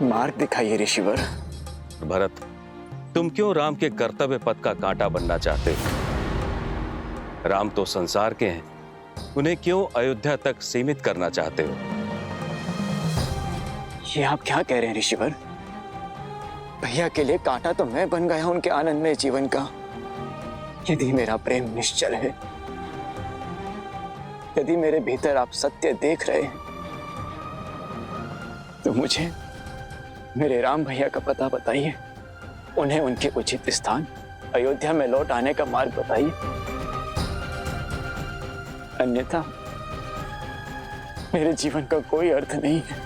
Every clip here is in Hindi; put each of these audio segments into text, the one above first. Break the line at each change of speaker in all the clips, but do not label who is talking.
मार्ग दिखाइए ऋषिवर।
भरत, तुम क्यों राम के कर्तव्य पथ का कांटा बनना चाहते हो? राम तो संसार के हैं, उन्हें क्यों अयोध्या तक सीमित करना चाहते हो?
ये आप क्या कह रहे हैं ऋषिवर? भैया के लिए कांटा तो मैं बन गया उनके आनंदमय जीवन का। यदि मेरा प्रेम निश्चल है, यदि मेरे भीतर आप सत्य देख रहे हैं, तो मुझे मेरे राम भैया का पता बताइए। उन्हें उनके उचित स्थान अयोध्या में लौट आने का मार्ग बताइए। अन्यथा मेरे जीवन का कोई अर्थ नहीं है।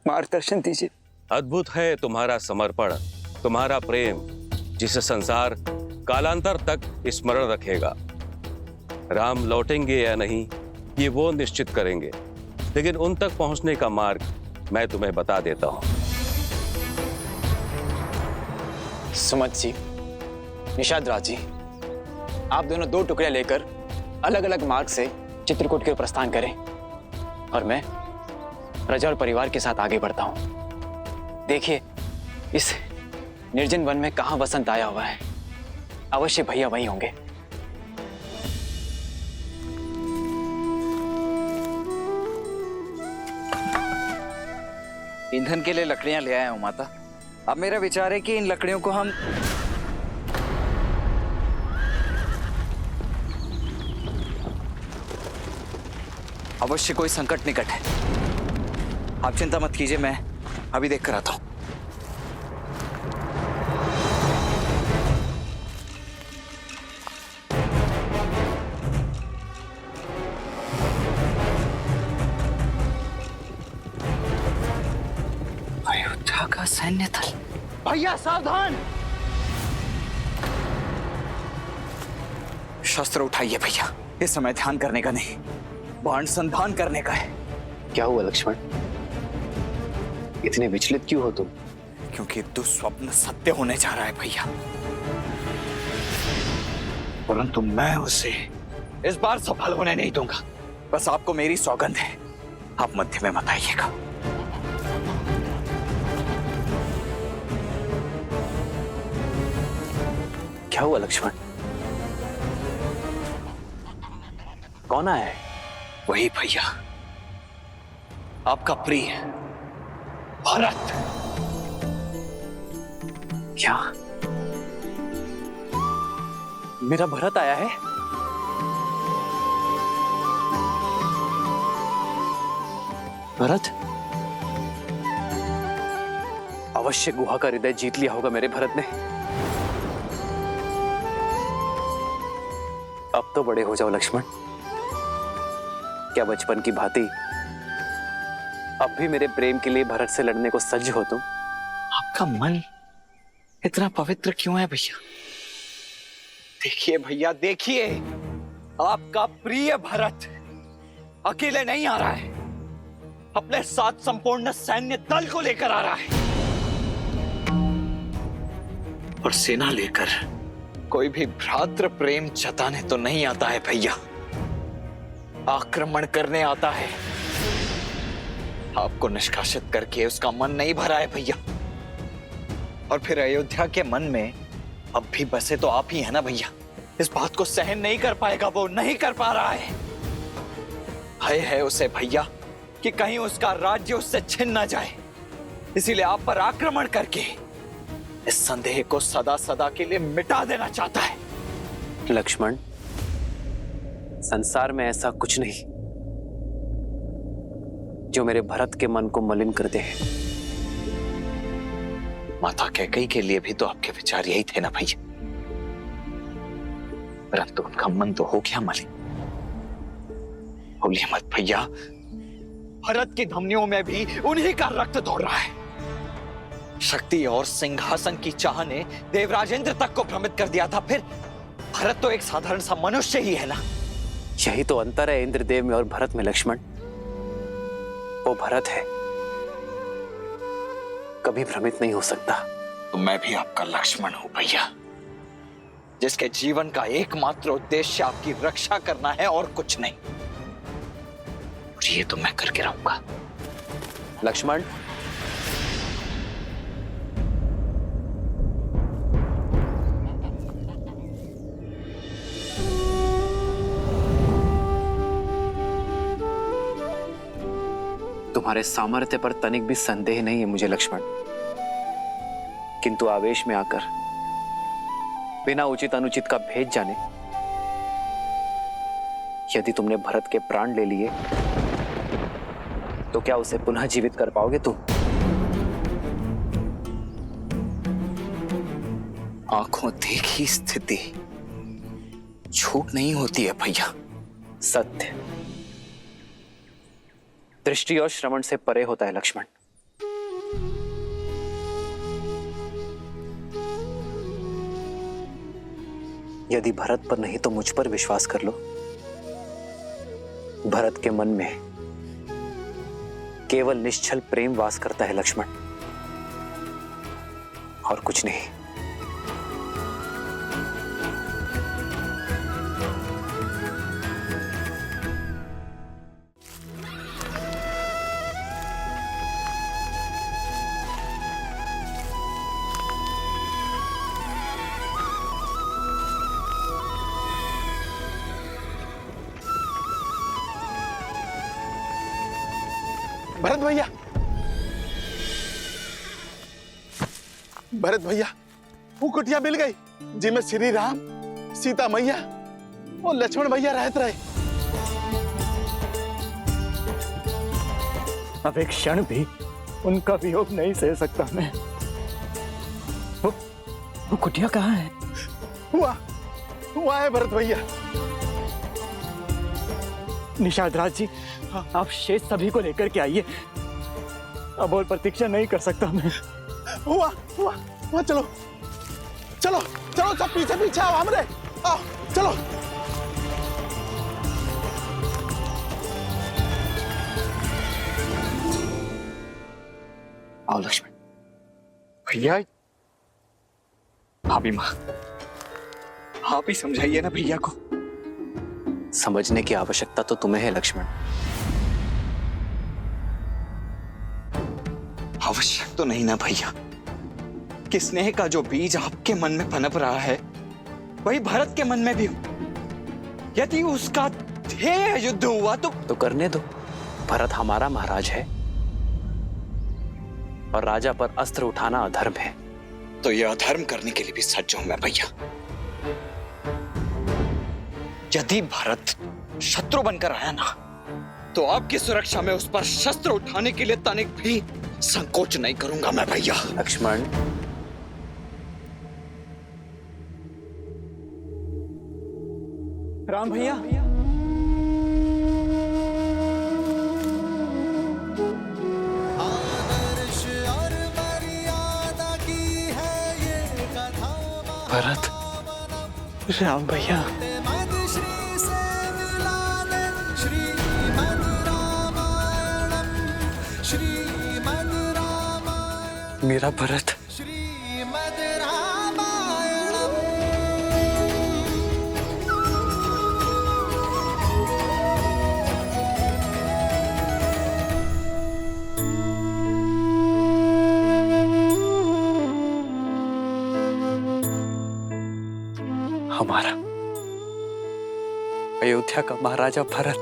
मार्गदर्शन दीजिए।
अद्भुत है तुम्हारा समर्पण, तुम्हारा प्रेम, जिसे संसार कालांतर तक स्मरण रखेगा। राम लौटेंगे या नहीं, ये वो निश्चित करेंगे, लेकिन उन तक पहुंचने का मार्ग मैं तुम्हें बता देता हूं।
सुमत जी, निषाद राज जी, आप दोनों दो टुकड़े लेकर अलग अलग मार्ग से चित्रकूट की ओर प्रस्थान करें और मैं प्रजा और परिवार के साथ आगे बढ़ता हूं। देखिए, इस निर्जन वन में कहां वसंत आया हुआ है। अवश्य भैया वहीं होंगे।
ईंधन के लिए लकड़ियां ले आया हूं माता। अब मेरा विचार है कि इन लकड़ियों को हम अवश्य कोई संकट निकट है। आप चिंता मत कीजिए, मैं अभी देख कर आता हूं। अयोध्या का सैन्य दल। भैया सावधान! शस्त्र उठाइए भैया। इस समय ध्यान करने का नहीं, बाण संधान करने का है।
क्या हुआ लक्ष्मण? इतने विचलित क्यों हो तुम?
क्योंकि दुस्वप्न सत्य होने जा रहा है भैया, परंतु मैं उसे इस बार सफल होने नहीं दूंगा। बस आपको मेरी सौगंध है, आप मध्य में मत आइएगा।
क्या हुआ लक्ष्मण? कौन आया है?
वही भैया, आपका प्रिय भरत।
क्या मेरा भरत आया है? भरत? अवश्य गुहा का हृदय जीत लिया होगा मेरे भरत ने। अब तो बड़े हो जाओ लक्ष्मण। क्या बचपन की भांति अब भी मेरे प्रेम के लिए भरत से लड़ने को सज्ज हो तुम?
आपका मन इतना पवित्र क्यों है भैया? देखिए भैया, देखिए, आपका प्रिय भरत अकेले नहीं आ रहा है, अपने साथ संपूर्ण सैन्य दल को लेकर आ रहा है। और सेना लेकर कोई भी भ्रातृ प्रेम जताने तो नहीं आता है भैया, आक्रमण करने आता है। आपको निष्कासित करके उसका मन नहीं भरा है भैया। और फिर अयोध्या के मन में अब भी बसे तो आप ही है ना भैया। इस बात को सहन नहीं कर पाएगा, वो नहीं कर पा रहा है। भय है उसे भैया कि कहीं उसका राज्य उससे छिन ना जाए, इसीलिए आप पर आक्रमण करके इस संदेह को सदा सदा के लिए मिटा देना चाहता है।
लक्ष्मण, संसार में ऐसा कुछ नहीं जो मेरे भरत के मन को मलिन कर दे।
माता कैकेयी के लिए भी तो आपके विचार यही थे ना भैया, परंतु उनका मन तो हो गया मलिन। भूलिए मत भैया, भरत की धमनियों में भी उन्हीं का रक्त दौड़ रहा है। शक्ति और सिंहासन की चाह ने देवराजेंद्र तक को भ्रमित कर दिया था। फिर भरत तो एक साधारण सा मनुष्य ही है ना।
यही तो अंतर है इंद्रदेव में और भरत में लक्ष्मण। वो भरत है, कभी भ्रमित नहीं हो सकता।
तो मैं भी आपका लक्ष्मण हूं भैया, जिसके जीवन का एकमात्र उद्देश्य आपकी रक्षा करना है और कुछ नहीं। ये तो मैं करके रहूंगा।
लक्ष्मण, तुम्हारे सामर्थ्य पर तनिक भी संदेह नहीं है मुझे लक्ष्मण, किंतु आवेश में आकर बिना उचित अनुचित का भेद जाने यदि तुमने भरत के प्राण ले लिए तो क्या उसे पुनः जीवित कर पाओगे तुम?
आंखों देखी स्थिति झूठ नहीं होती है भैया।
सत्य दृष्टि और श्रवण से परे होता है लक्ष्मण। यदि भरत पर नहीं तो मुझ पर विश्वास कर लो। भरत के मन में केवल निश्चल प्रेम वास करता है लक्ष्मण, और कुछ नहीं।
भरत भैया, भरत भैया, वो कुटिया मिल गई जिसमें श्री राम, सीता मैया और लक्ष्मण भैया रहते रहे।
अब एक क्षण भी उनका वियोग नहीं सह सकता मैं। वो कुटिया कहाँ है?
हुआ है भरत भैया।
निषाद राज जी, आप शेष सभी को लेकर के आइए। अब और प्रतीक्षा नहीं कर सकता मैं।
हुआ चलो चलो चलो, सब पीछे पीछे आओ, हमरे आओ, चलो।
आओ लक्ष्मण भैया। भाभी माँ, आप ही समझाइए ना भैया को।
समझने की आवश्यकता तो तुम्हें है लक्ष्मण।
आवश्यक तो नहीं ना भैया, कि स्नेह का जो बीज आपके मन में पनप रहा है वही भरत के मन में भी हो। यदि उसका ध्येय युद्ध हुआ तो
करने दो। भरत हमारा महाराज है और राजा पर अस्त्र उठाना अधर्म है।
तो यह अधर्म करने के लिए भी सज्ज हूं मैं भैया। यदि भरत शत्रु बनकर आया ना, तो आपकी सुरक्षा में उस पर शस्त्र उठाने के लिए तनिक भी संकोच नहीं करूंगा मैं भैया।
लक्ष्मण,
राम भैया,
भरत,
राम भैया,
मेरा भरत। हमारा अयोध्या का महाराजा भरत।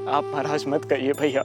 आप महाराज मत कहिए भैया।